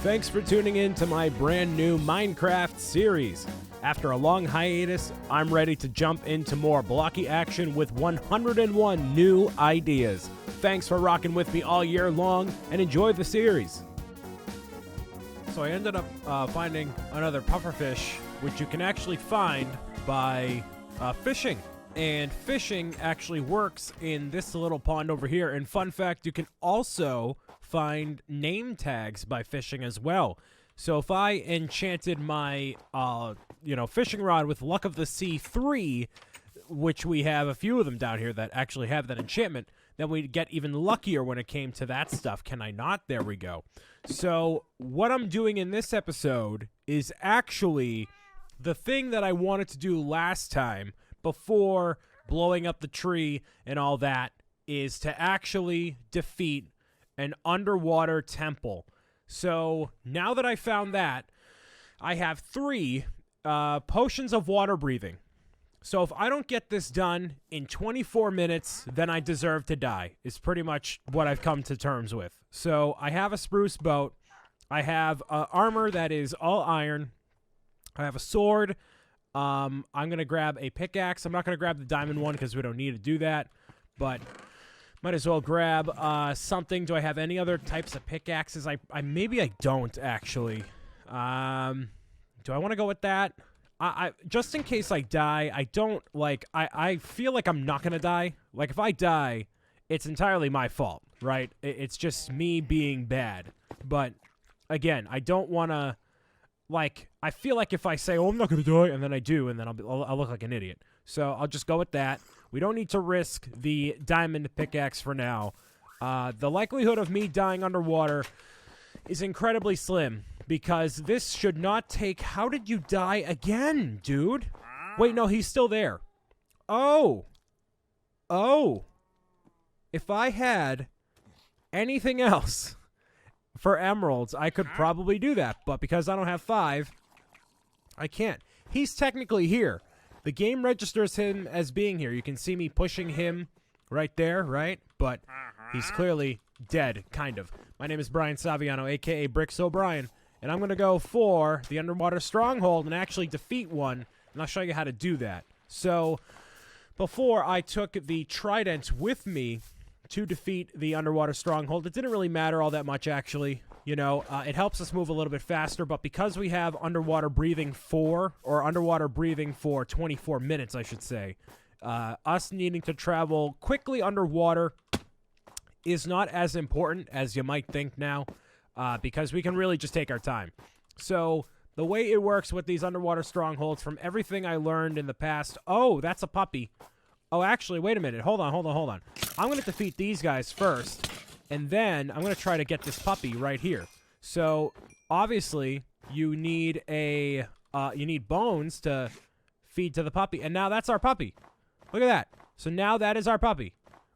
Thanks for tuning in to my brand new Minecraft series. After a long hiatus, I'm ready to jump into more blocky action with 101 new ideas. Thanks for rocking with me all year long and enjoy the series. So I ended up finding another pufferfish, which you can actually find by fishing. And fishing actually works in this little pond over here. And fun fact, you can also find name tags by fishing as well. So if I enchanted my, fishing rod with Luck of the Sea 3, which we have a few of them down here that actually have that enchantment, then we'd get even luckier when it came to that stuff. Can I not? There we go. So what I'm doing in this episode is actually the thing that I wanted to do last time before blowing up the tree and all that, is to actually defeat an underwater temple. So now that I found that, I have 3 potions of water breathing. So if I don't get this done in 24 minutes, then I deserve to die, is pretty much what I've come to terms with. So I have a spruce boat. I have armor that is all iron. I have a sword. I'm going to grab a pickaxe. I'm not going to grab the diamond one because we don't need to do that. But might as well grab something. Do I have any other types of pickaxes? Maybe I don't, actually. Do I want to go with that? I just in case I die, I don't, I feel like I'm not going to die. Like, if I die, it's entirely my fault, right? It's just me being bad. But, again, I don't want to, I feel like if I say, oh, I'm not going to die, and then I do, and then I'll look like an idiot. So I'll just go with that. We don't need to risk the diamond pickaxe for now. The likelihood of me dying underwater is incredibly slim, because this should not take... How did you die again, dude? Wait, no, he's still there. Oh. If I had anything else for emeralds, I could probably do that. But because I don't have 5, I can't. He's technically here. The game registers him as being here. You can see me pushing him right there, right? But he's clearly dead, kind of. My name is Brian Saviano, a.k.a. BricksOBrian. And I'm going to go for the underwater stronghold and actually defeat one. And I'll show you how to do that. So, before I took the trident with me to defeat the underwater stronghold, it didn't really matter all that much, actually. You know, it helps us move a little bit faster, but because we have underwater breathing for 24 minutes, I should say, us needing to travel quickly underwater is not as important as you might think now, because we can really just take our time. So, the way it works with these underwater strongholds, from everything I learned in the past... Oh, that's a puppy. Oh, actually, wait a minute. Hold on. I'm going to defeat these guys first, and then I'm going to try to get this puppy right here. So, obviously, you need bones to feed to the puppy, and now that's our puppy. Look at that. So now that is our puppy.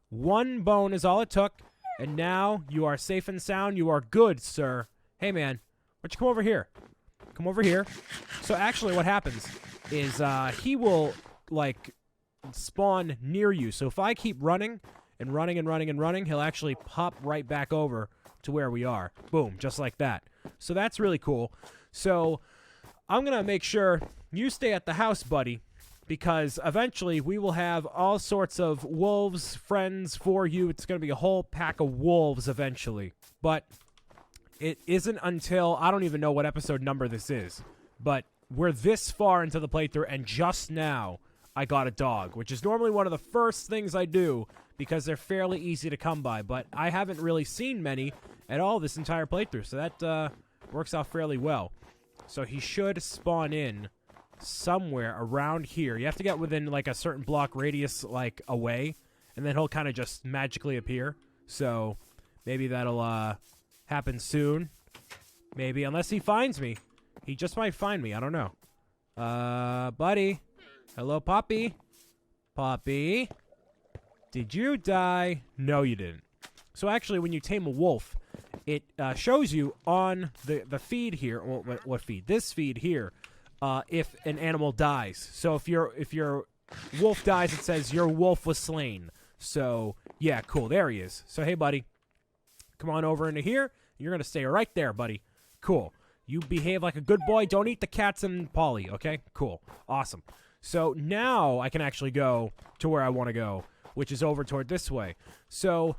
1 bone is all it took, and now you are safe and sound. You are good, sir. Hey, man, why don't you come over here? Come over here. So, actually, what happens is he will, spawn near you. So if I keep running and running, he'll actually pop right back over to where we are. Boom, just like that. So that's really cool. So I'm going to make sure you stay at the house, buddy, because eventually we will have all sorts of wolves friends for you. It's going to be a whole pack of wolves eventually. But it isn't until, I don't even know what episode number this is, but we're this far into the playthrough, and just now I got a dog, which is normally one of the first things I do because they're fairly easy to come by, but I haven't really seen many at all this entire playthrough, so that works out fairly well. So he should spawn in somewhere around here. You have to get within, a certain block radius, away, and then he'll kind of just magically appear. So maybe that'll happen soon. Maybe, unless he finds me. He just might find me, I don't know. Buddy. Hello, Poppy. Poppy. Did you die? No, you didn't. So actually, when you tame a wolf, it shows you on the feed here. What feed? This feed here. If an animal dies. So if your wolf dies, it says your wolf was slain. So yeah, cool. There he is. So hey, buddy, come on over into here. You're gonna stay right there, buddy. cool. You behave like a good boy. Don't eat the cats and Polly, okay? Cool. Awesome. So now I can actually go to where I want to go, which is over toward this way. So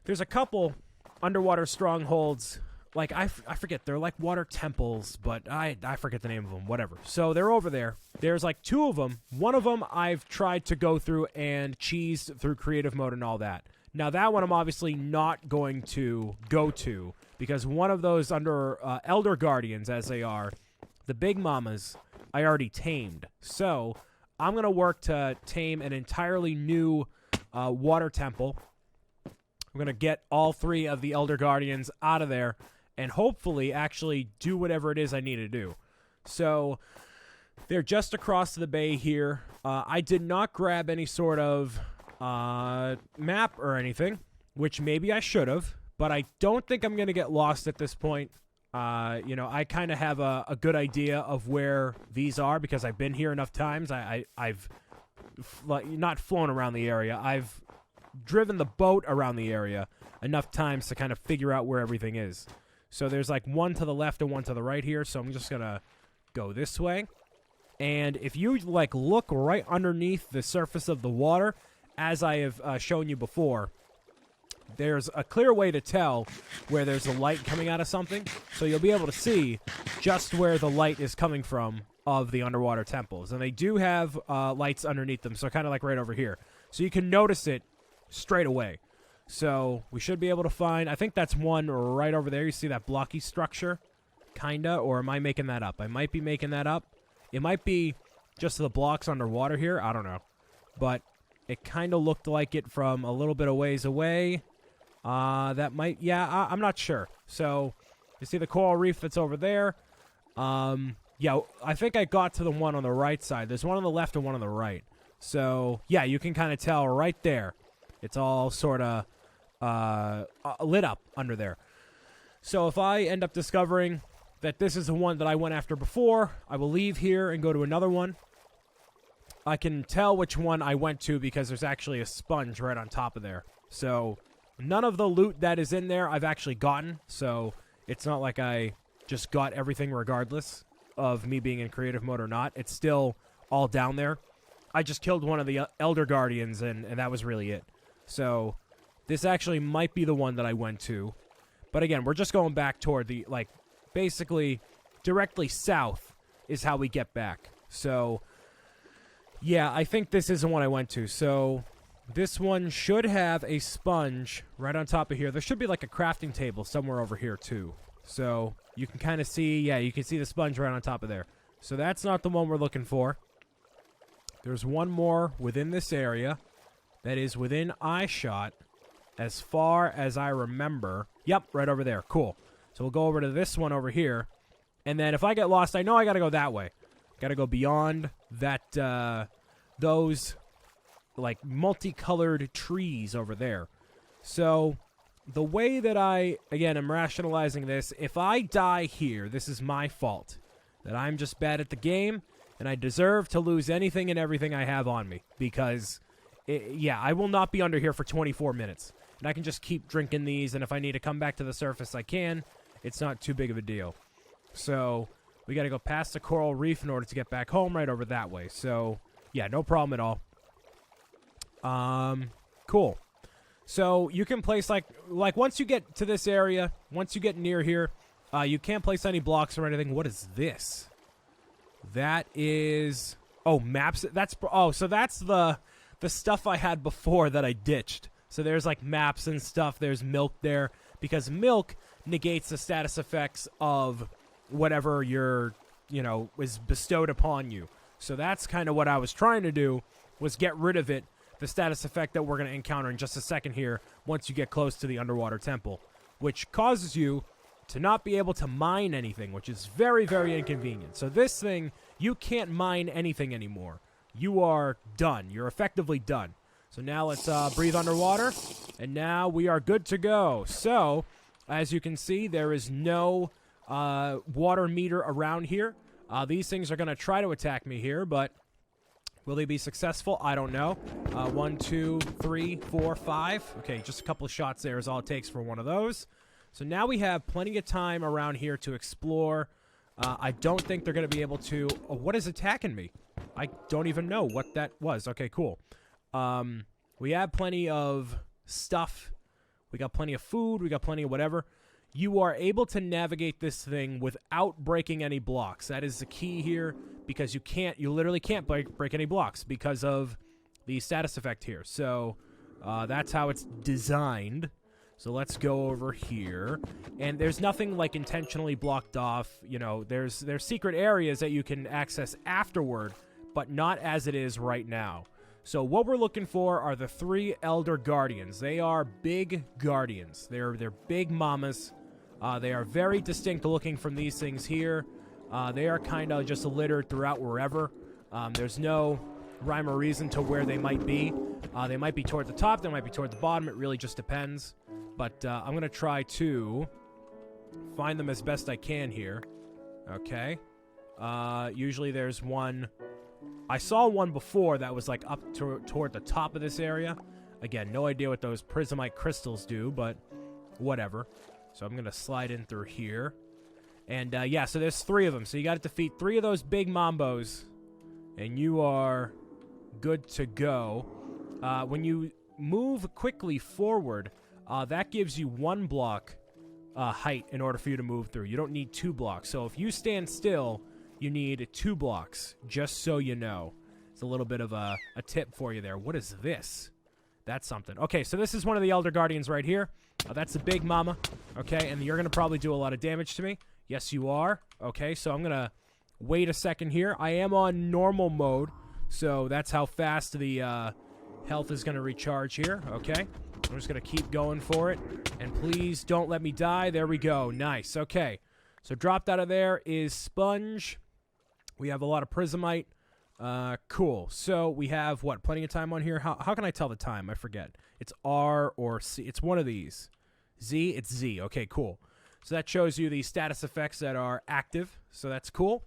there's a couple underwater strongholds. Like, I forget. They're like water temples, but I forget the name of them. Whatever. So they're over there. There's like 2 of them. One of them I've tried to go through and cheese through creative mode and all that. Now, that one I'm obviously not going to go to because one of those under Elder Guardians, as they are, the Big Mamas, I already tamed. So I'm going to work to tame an entirely new water temple. I'm going to get all 3 of the Elder Guardians out of there and hopefully actually do whatever it is I need to do. So they're just across the bay here. I did not grab any sort of map or anything, which maybe I should have, but I don't think I'm going to get lost at this point. You know, I kind of have a good idea of where these are because I've been here enough times. I've not flown around the area. I've driven the boat around the area enough times to kind of figure out where everything is. So there's like one to the left and one to the right here, so I'm just going to go this way. And if you like look right underneath the surface of the water, as I have shown you before, there's a clear way to tell where there's a light coming out of something. So you'll be able to see just where the light is coming from of the underwater temples. And they do have lights underneath them, so kind of like right over here. So you can notice it straight away. So we should be able to find, I think that's one right over there. You see that blocky structure? Kinda, or am I making that up? I might be making that up. It might be just the blocks underwater here. I don't know. But it kind of looked like it from a little bit of ways away. That might, yeah, I'm not sure. So you see the coral reef that's over there. Yeah, I think I got to the one on the right side. There's one on the left and one on the right. So yeah, you can kind of tell right there. It's all sort of lit up under there. So if I end up discovering that this is the one that I went after before, I will leave here and go to another one. I can tell which one I went to because there's actually a sponge right on top of there. So none of the loot that is in there I've actually gotten. So it's not like I just got everything regardless of me being in creative mode or not. It's still all down there. I just killed one of the Elder Guardians and that was really it. So this actually might be the one that I went to. But again, we're just going back toward the, like, basically directly south is how we get back. So yeah, I think this is the one I went to. So this one should have a sponge right on top of here. There should be like a crafting table somewhere over here too. So you can kind of see, yeah, you can see the sponge right on top of there. So that's not the one we're looking for. There's one more within this area that is within eye shot as far as I remember. Yep, right over there. Cool. So we'll go over to this one over here. And then if I get lost, I know I got to go that way. Got to go beyond that, those, like, multicolored trees over there. So the way that I, again, am rationalizing this, if I die here, this is my fault. That I'm just bad at the game, and I deserve to lose anything and everything I have on me. Because, yeah, I will not be under here for 24 minutes. And I can just keep drinking these, and if I need to come back to the surface, I can. It's not too big of a deal. So we got to go past the coral reef in order to get back home right over that way. So, yeah, no problem at all. Cool. So you can place, like once you get to this area, once you get near here, you can't place any blocks or anything. What is this? That is, oh, maps. That's, oh, so that's the stuff I had before that I ditched. So there's like maps and stuff. There's milk there because milk negates the status effects of whatever is bestowed upon you. So that's kind of what I was trying to do, was get rid of it, the status effect that we're going to encounter in just a second here once you get close to the underwater temple, which causes you to not be able to mine anything, which is very, very inconvenient. So this thing, you can't mine anything anymore. You are done. You're effectively done. So now let's breathe underwater, and now we are good to go. So, as you can see, there is no water meter around here. These things are going to try to attack me here, but will they be successful? I don't know. 1, 2, 3, 4, 5. Okay, just a couple of shots there is all it takes for one of those. So now we have plenty of time around here to explore. I don't think they're going to be able to... Oh, what is attacking me? I don't even know what that was. Okay, cool. We have plenty of stuff. We got plenty of food. We got plenty of whatever. You are able to navigate this thing without breaking any blocks. That is the key here, because you literally can't break any blocks because of the status effect here. So that's how it's designed. So let's go over here. And there's nothing like intentionally blocked off. You know, there's secret areas that you can access afterward, but not as it is right now. So what we're looking for are the 3 Elder Guardians. They are big guardians. They're big mamas. They are very distinct looking from these things here. They are kind of just littered throughout wherever. There's no rhyme or reason to where they might be. They might be toward the top. They might be toward the bottom. It really just depends. But I'm going to try to find them as best I can here. Okay. Usually there's one... I saw one before that was like up toward the top of this area. Again, no idea what those prismite crystals do, but whatever. So I'm going to slide in through here. And yeah, so there's 3 of them. So you got to defeat 3 of those big mambos. And you are good to go. When you move quickly forward, that gives you 1 block height in order for you to move through. You don't need 2 blocks. So if you stand still, you need 2 blocks, just so you know. It's a little bit of a tip for you there. What is this? That's something. Okay, so this is one of the Elder Guardians right here. That's the big mama. Okay, and you're going to probably do a lot of damage to me. Yes, you are. Okay, so I'm going to wait a second here. I am on normal mode, so that's how fast the health is going to recharge here. Okay, I'm just going to keep going for it. And please don't let me die. There we go. Nice. Okay, so dropped out of there is Sponge. We have a lot of Prismite. Cool. So we have, what, plenty of time on here? How can I tell the time? I forget. It's R or C. It's one of these. Z? It's Z. Okay, cool. So that shows you the status effects that are active. So that's cool.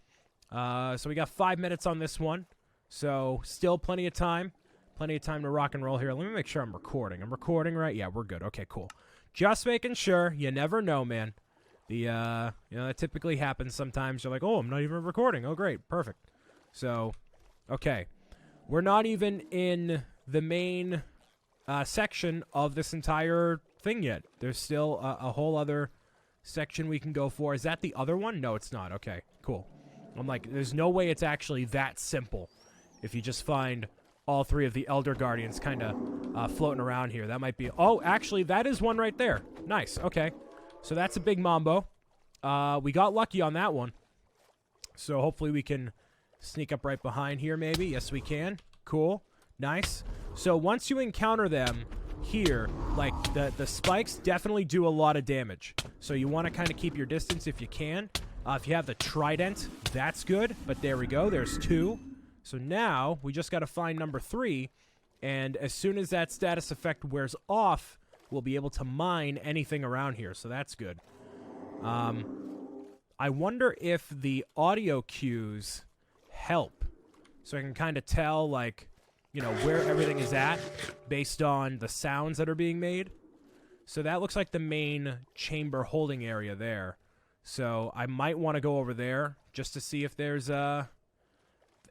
So we got 5 minutes on this one. So still plenty of time. Plenty of time to rock and roll here. Let me make sure I'm recording. I'm recording, right? Yeah, we're good. Okay, cool. Just making sure. You never know, man. The, you know, that typically happens sometimes. You're like, oh, I'm not even recording. Oh, great. Perfect. So, okay. We're not even in the main section of this entire thing yet. There's still a whole other section we can go for. Is that the other one? No, it's not. Okay, cool. I'm like, there's no way it's actually that simple if you just find all 3 of the Elder Guardians kind of floating around here. That might be... Oh, actually, that is one right there. Nice. Okay. So that's a big mambo. We got lucky on that one. So hopefully we can sneak up right behind here maybe. Yes, we can. Cool. Nice. So once you encounter them here, like the spikes definitely do a lot of damage. So you want to kind of keep your distance if you can. If you have the trident, that's good. But there we go. There's 2. So now we just got to find number 3. And as soon as that status effect wears off, we'll be able to mine anything around here, so that's good. I wonder if the audio cues help, so I can kind of tell, like, you know, where everything is at based on the sounds that are being made. So that looks like the main chamber holding area there. So I might want to go over there just to see if there's an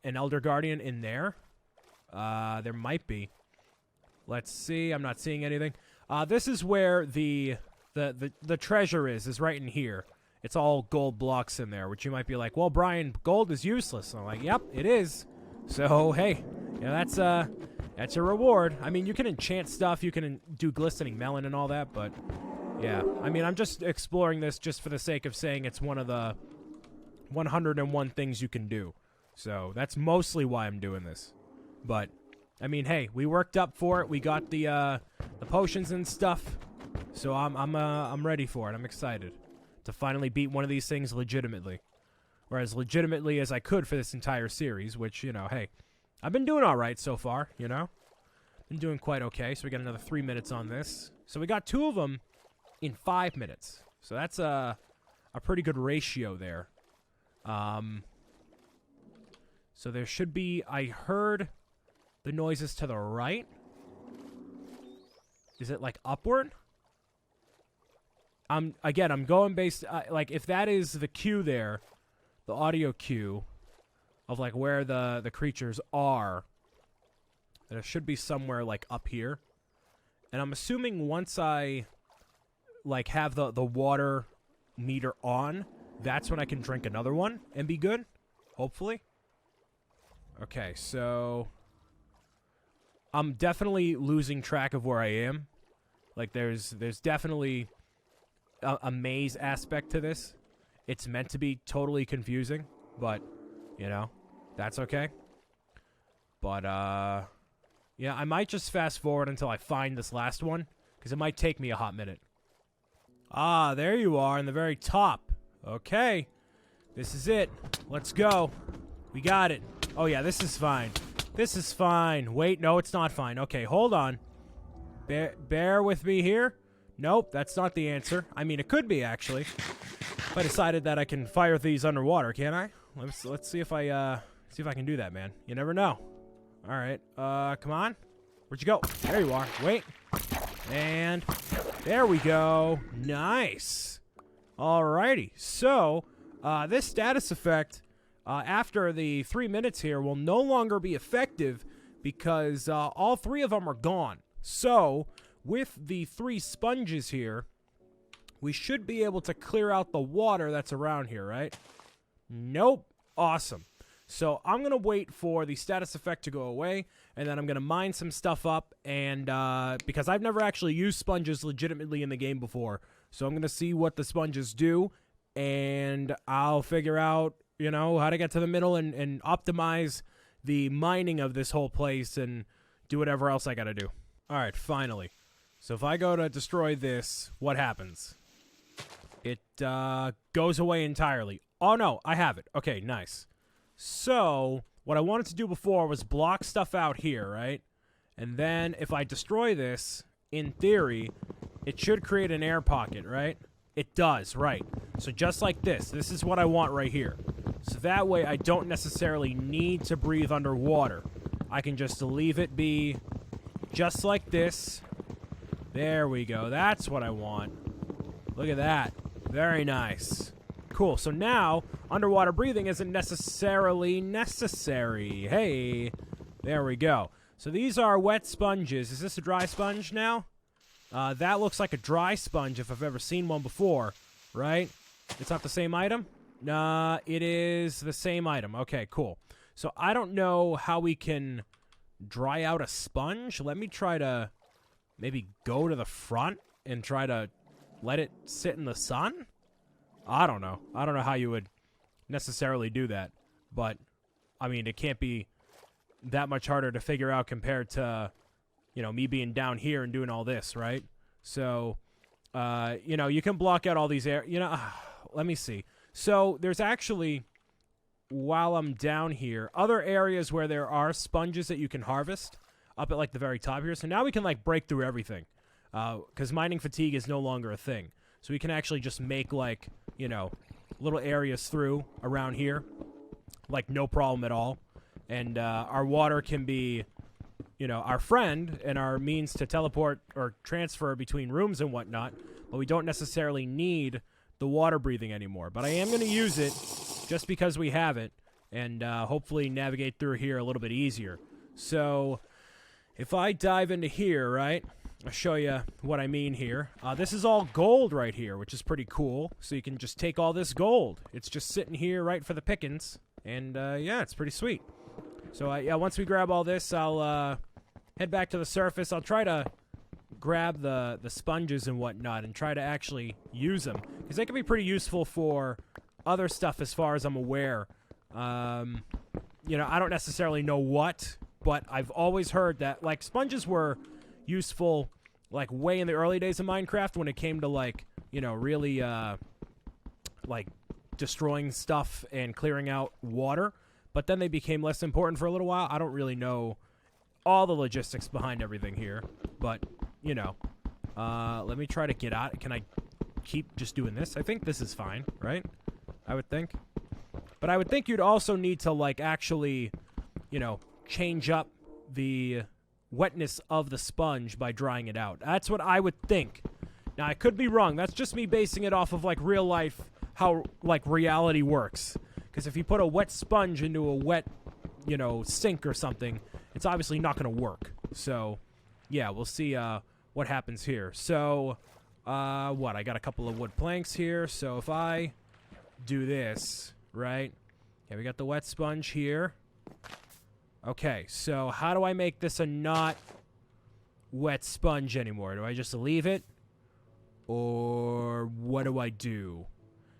Elder Guardian in there. There might be. Let's see. I'm not seeing anything. This is where the treasure is right in here. It's all gold blocks in there, which you might be like, well, Brian, gold is useless. And I'm like, yep, it is. So, hey, you know, that's a reward. I mean, you can enchant stuff. You can do glistening melon and all that, but yeah. I mean, I'm just exploring this just for the sake of saying it's one of the 101 things you can do. So that's mostly why I'm doing this. But I mean, hey, we worked up for it. We got the potions and stuff. So I'm ready for it. I'm excited to finally beat one of these things legitimately. Or as legitimately as I could for this entire series, which, you know, hey, I've been doing all right so far, you know. Been doing quite okay. So we got another 3 minutes on this. So we got 2 of them in 5 minutes. So that's a pretty good ratio there. So there should be, I heard the noises to the right. Is it like upward? I'm going based, like, if that is the cue there, the audio cue of, like, where the creatures are, then it should be somewhere, like, up here. And I'm assuming once I, like, have the water meter on, that's when I can drink another one and be good, hopefully. Okay, so I'm definitely losing track of where I am. Like, there's definitely a maze aspect to this. It's meant to be totally confusing, but, you know, that's okay. But, yeah, I might just fast forward until I find this last one, because it might take me a hot minute. Ah, there you are in the very top. Okay, this is it. Let's go. We got it. Oh, yeah, this is fine. This is fine. Wait, no, it's not fine. Okay, hold on. Bear with me here. Nope, that's not the answer. I mean, it could be, actually. If I decided that I can fire these underwater, can I? Let's see if I can do that, man. You never know. All right, come on. Where'd you go? There you are. Wait. And there we go. Nice. Alrighty. So, this status effect, after the 3 minutes here, will no longer be effective because all 3 of them are gone. So, with the 3 sponges here, we should be able to clear out the water that's around here, right? Nope. Awesome. So I'm going to wait for the status effect to go away, and then I'm going to mine some stuff up, and because I've never actually used sponges legitimately in the game before, so I'm going to see what the sponges do, and I'll figure out, you know, how to get to the middle and optimize the mining of this whole place and do whatever else I got to do. All right, finally. So if I go to destroy this, what happens? It goes away entirely. Oh, no, I have it. Okay, nice. So, what I wanted to do before was block stuff out here, right? And then, if I destroy this, in theory, it should create an air pocket, right? It does, right. So, just like this is what I want right here. So that way, I don't necessarily need to breathe underwater. I can just leave it be just like this. There we go. That's what I want. Look at that. Very nice. Cool. So now, underwater breathing isn't necessarily necessary. Hey, there we go. So these are wet sponges. Is this a dry sponge now? That looks like a dry sponge if I've ever seen one before, right? It's not the same item? Nah, it is the same item. Okay, cool. So I don't know how we can dry out a sponge. Let me try to maybe go to the front and try to let it sit in the sun? I don't know. I don't know how you would necessarily do that. But, I mean, it can't be that much harder to figure out compared to, you know, me being down here and doing all this, right? So, you know, you can block out all these let me see. So, there's actually, while I'm down here, other areas where there are sponges that you can harvest up at, like, the very top here. So now we can, like, break through everything. Because mining fatigue is no longer a thing. So we can actually just make, like, you know, little areas through around here. Like, no problem at all. And our water can be, you know, our friend and our means to teleport or transfer between rooms and whatnot. But we don't necessarily need the water breathing anymore. But I am going to use it just because we have it. And hopefully navigate through here a little bit easier. So if I dive into here, right, I'll show you what I mean here. This is all gold right here, which is pretty cool. So you can just take all this gold. It's just sitting here right for the pickings. And, yeah, it's pretty sweet. So, yeah, once we grab all this, I'll head back to the surface. I'll try to grab the sponges and whatnot and try to actually use them. Because they can be pretty useful for other stuff as far as I'm aware. You know, I don't necessarily know what, but I've always heard that, like, sponges were useful, like, way in the early days of Minecraft when it came to, like, you know, really, like, destroying stuff and clearing out water. But then they became less important for a little while. I don't really know all the logistics behind everything here. But, you know, let me try to get out. Can I keep just doing this? I think this is fine, right? I would think. But I would think you'd also need to, like, actually, you know, change up the wetness of the sponge by drying it out. That's what I would think. Now, I could be wrong. That's just me basing it off of, like, real life, how, like, reality works. Because if you put a wet sponge into a wet, you know, sink or something, it's obviously not going to work. So, yeah, we'll see what happens here. So, what? I got a couple of wood planks here. So, if I do this, right? Okay, we got the wet sponge here. Okay, so how do I make this a not wet sponge anymore? Do I just leave it? Or what do I do?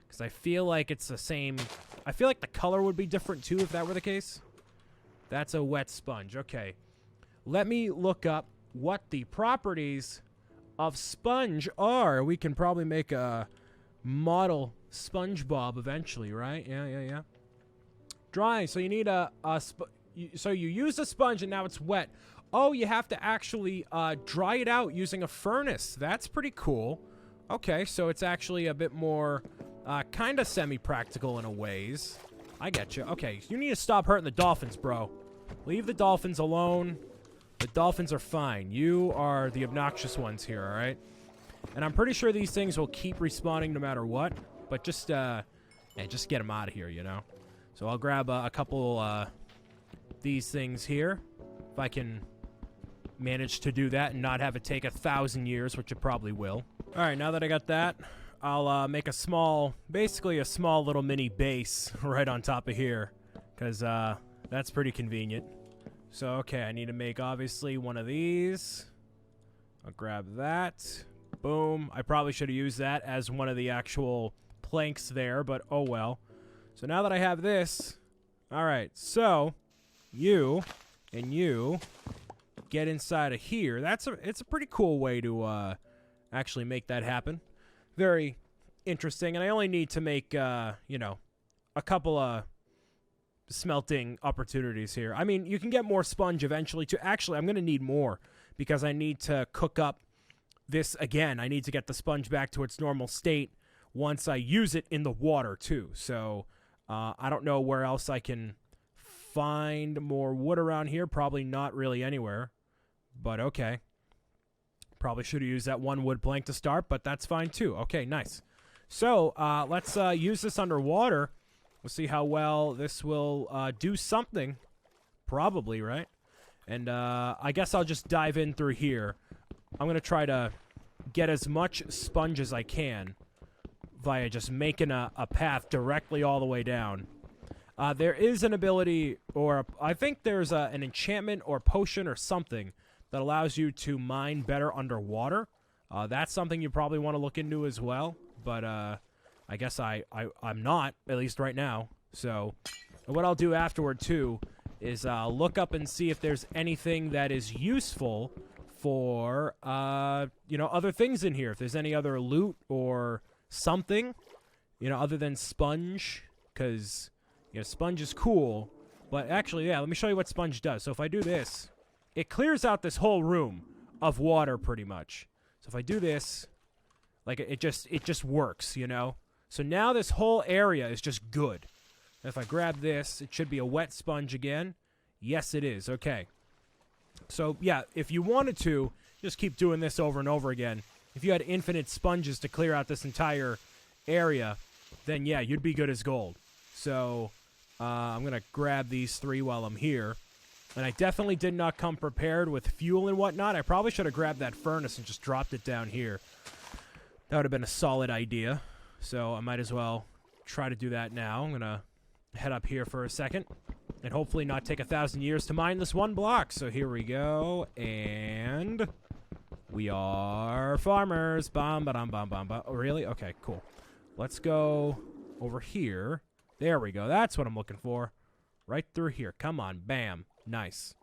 Because I feel like it's the same. I feel like the color would be different too if that were the case. That's a wet sponge. Okay. Let me look up what the properties of sponge are. We can probably make a model SpongeBob eventually, right? Yeah. Dry. So you need so you use a sponge and now it's wet. Oh, you have to actually dry it out using a furnace. That's pretty cool. Okay, so it's actually a bit more kind of semi-practical in a ways. I get you. Okay, you need to stop hurting the dolphins, bro. Leave the dolphins alone. The dolphins are fine. You are the obnoxious ones here, all right? And I'm pretty sure these things will keep respawning no matter what. But just get them out of here, you know? So I'll grab a couple these things here. If I can manage to do that and not have it take 1,000 years, which it probably will. All right, now that I got that, I'll make basically a small little mini base right on top of here, because that's pretty convenient. So, okay, I need to make, obviously, one of these. I'll grab that. Boom. I probably should have used that as one of the actual planks there, but oh well. So now that I have this, all right, so you and you get inside of here. It's a pretty cool way to actually make that happen. Very interesting, and I only need to make you know, a couple of smelting opportunities here. I mean, you can get more sponge eventually too. Actually, I'm going to need more because I need to cook up this again. I need to get the sponge back to its normal state once I use it in the water too. So I don't know where else I can find more wood around here. Probably not really anywhere, but okay. Probably should have used that one wood plank to start, but that's fine too. Okay, nice. So let's use this underwater. We'll see how well this will do something. Probably, right? And I guess I'll just dive in through here. I'm going to try to get as much sponge as I can via just making a path directly all the way down. There is an ability, or I think there's an enchantment or potion or something that allows you to mine better underwater. That's something you probably want to look into as well. But I guess I'm not, at least right now. So what I'll do afterward, too, is look up and see if there's anything that is useful for, you know, other things in here. If there's any other loot or something, you know, other than sponge. Because, you know, sponge is cool. But actually, yeah, let me show you what sponge does. So if I do this, it clears out this whole room of water pretty much. So if I do this, like, it just works, you know? So now this whole area is just good. If I grab this, it should be a wet sponge again. Yes, it is. Okay. So, yeah, if you wanted to, just keep doing this over and over again. If you had infinite sponges to clear out this entire area, then, yeah, you'd be good as gold. So, I'm going to grab these 3 while I'm here. And I definitely did not come prepared with fuel and whatnot. I probably should have grabbed that furnace and just dropped it down here. That would have been a solid idea. So I might as well try to do that now. I'm going to head up here for a second. And hopefully not take 1,000 years to mine this one block. So here we go. And we are farmers. Bam, ba-dum, bam, bam, bam. Oh, really? Okay, cool. Let's go over here. There we go. That's what I'm looking for. Right through here. Come on. Bam. Nice.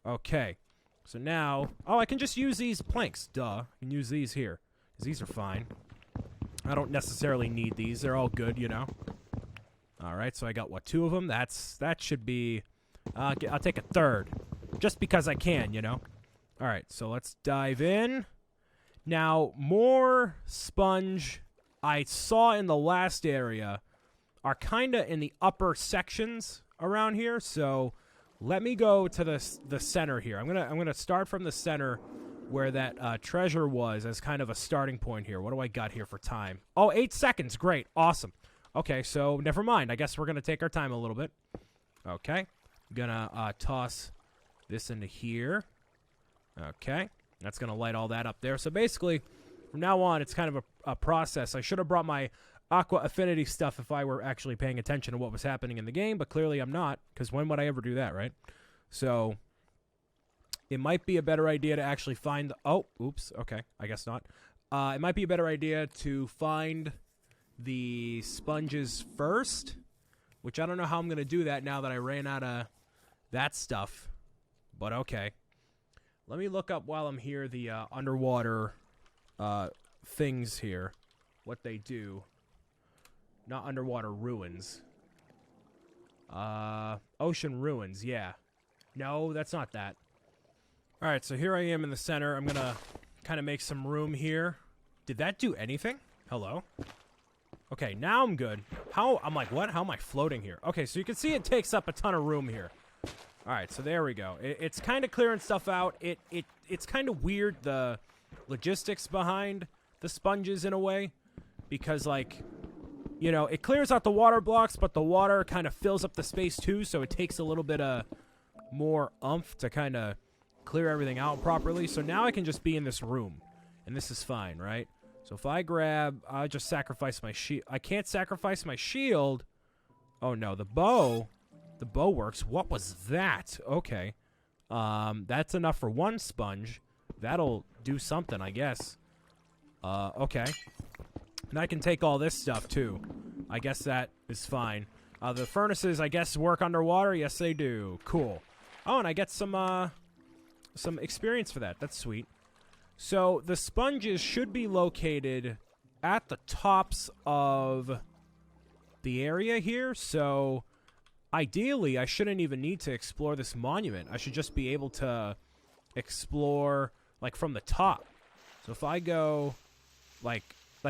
Okay. So now... Oh, I can just use these planks. Duh. I can use these here. Because these are fine. I don't necessarily need these. They're all good, you know. Alright, so I got, what, 2 of them? That should be... I'll take a 3rd. Just because I can, you know. Alright, so let's dive in. Now, more sponge I saw in the last area are kind of in the upper sections around here, so... Let me go to the center here. I'm gonna start from the center where that treasure was as kind of a starting point here. What do I got here for time? Oh, 8 seconds. Great. Awesome. Okay, so never mind. I guess we're going to take our time a little bit. Okay. I'm going to toss this into here. Okay. That's going to light all that up there. So basically, from now on, it's kind of a process. I should have brought my Aqua Affinity stuff if I were actually paying attention to what was happening in the game, but clearly I'm not, because when would I ever do that, right? So it might be a better idea to actually find the... Oh, oops. Okay, I guess not. It might be a better idea to find the sponges first, which I don't know how I'm going to do that now that I ran out of that stuff. But okay. Let me look up while I'm here the underwater things here, what they do. Not underwater ruins. Ocean ruins, yeah. No, that's not that. Alright, so here I am in the center. I'm gonna kind of make some room here. Did that do anything? Hello? Okay, now I'm good. I'm like, what? How am I floating here? Okay, so you can see it takes up a ton of room here. Alright, so there we go. It's kind of clearing stuff out. It's kind of weird, the logistics behind the sponges in a way. Because, like, you know, it clears out the water blocks, but the water kind of fills up the space too, so it takes a little bit of more oomph to kind of clear everything out properly. So now I can just be in this room, and this is fine, right? So if I grab, I'll just sacrifice my shield. I can't sacrifice my shield. Oh no, the bow works. What was that? Okay. That's enough for one sponge. That'll do something, I guess. Okay. And I can take all this stuff too. I guess that is fine. The furnaces, I guess, work underwater. Yes, they do. Cool. Oh, and I get some experience for that. That's sweet. So the sponges should be located at the tops of the area here. So ideally, I shouldn't even need to explore this monument. I should just be able to explore, like, from the top. So if I go, like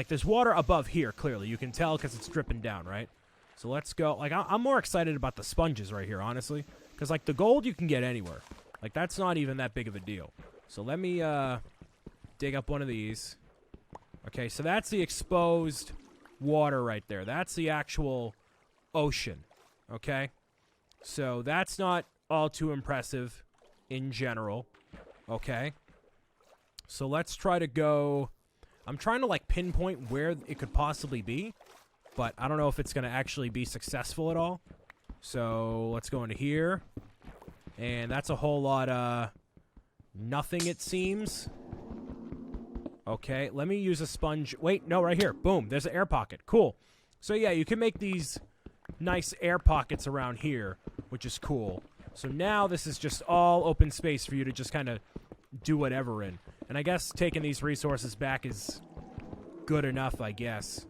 there's water above here, clearly. You can tell because it's dripping down, right? So let's go. Like, I'm more excited about the sponges right here, honestly. Because, like, the gold you can get anywhere. Like, that's not even that big of a deal. So let me dig up one of these. Okay, so that's the exposed water right there. That's the actual ocean. Okay? So that's not all too impressive in general. Okay? So let's try to go... I'm trying to, like, pinpoint where it could possibly be, but I don't know if it's going to actually be successful at all. So let's go into here. And that's a whole lot, nothing, it seems. Okay, let me use a sponge. Wait, no, right here. Boom, there's an air pocket. Cool. So, yeah, you can make these nice air pockets around here, which is cool. So now this is just all open space for you to just kind of do whatever in. And I guess taking these resources back is good enough, I guess.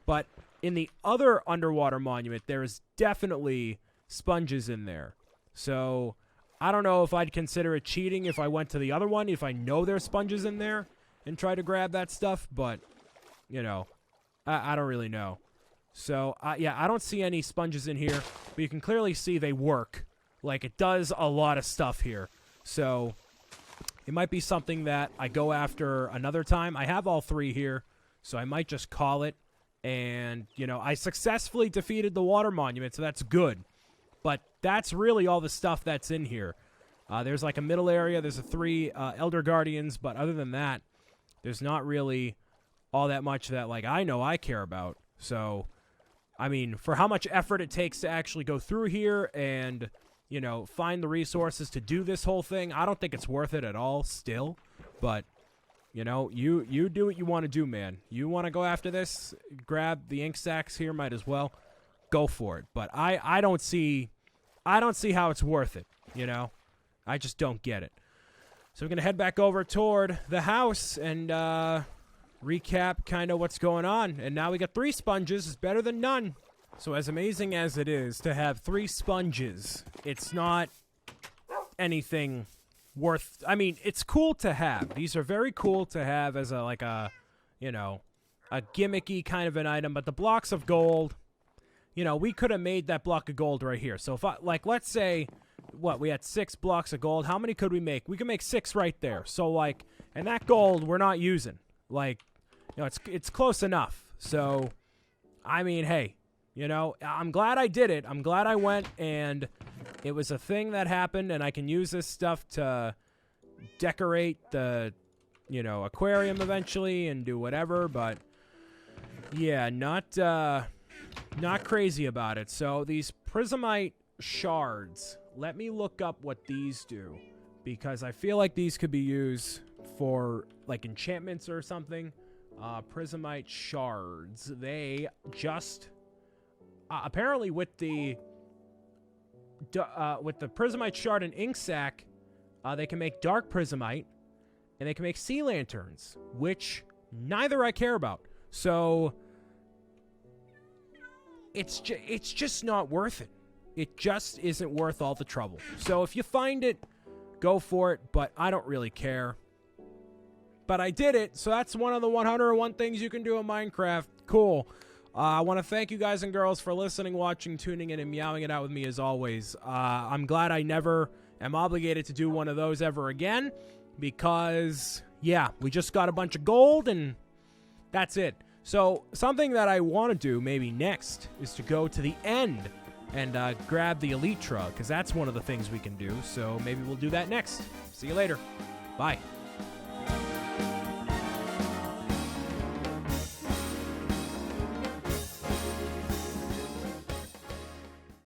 But in the other underwater monument, there is definitely sponges in there. So I don't know if I'd consider it cheating if I went to the other one, if I know there's sponges in there, and try to grab that stuff. But, you know, I don't really know. So, yeah, I don't see any sponges in here. But you can clearly see they work. Like, it does a lot of stuff here. So it might be something that I go after another time. I have all 3 here, so I might just call it. And, you know, I successfully defeated the water monument, so that's good. But that's really all the stuff that's in here. There's, like, a middle area. There's 3 Elder Guardians, but other than that, there's not really all that much that, like, I know I care about. So, I mean, for how much effort it takes to actually go through here and... you know, find the resources to do this whole thing. I don't think it's worth it at all still. But, you know, you do what you want to do, man. You want to go after this, grab the ink sacks here, might as well. Go for it. But I don't see how it's worth it, you know. I just don't get it. So we're going to head back over toward the house and recap kind of what's going on. And now we got 3 sponges. It's better than none. So as amazing as it is to have 3 sponges, it's not anything worth... I mean, it's cool to have. These are very cool to have as a you know, a gimmicky kind of an item. But the blocks of gold, you know, we could have made that block of gold right here. So if I, like, let's say what? We had 6 blocks of gold. How many could we make? We could make 6 right there. So, like, and that gold we're not using. Like, you know, it's close enough. So, I mean, hey, you know, I'm glad I did it. I'm glad I went, and it was a thing that happened, and I can use this stuff to decorate the, you know, aquarium eventually and do whatever. But, yeah, not crazy about it. So, these prismite shards, let me look up what these do, because I feel like these could be used for like enchantments or something. Prismite shards, they just apparently with the prismite shard and ink sac, they can make dark prismite and they can make sea lanterns, which neither I care about. So it's just not worth it. It just isn't worth all the trouble. So if you find it, go for it, but I don't really care. But I did it, so that's one of the 101 things you can do in Minecraft. Cool. I want to thank you guys and girls for listening, watching, tuning in, and meowing it out with me as always. I'm glad I never am obligated to do one of those ever again, because, yeah, we just got a bunch of gold, and that's it. So something that I want to do maybe next is to go to the end and grab the Elytra, because that's one of the things we can do. So maybe we'll do that next. See you later. Bye.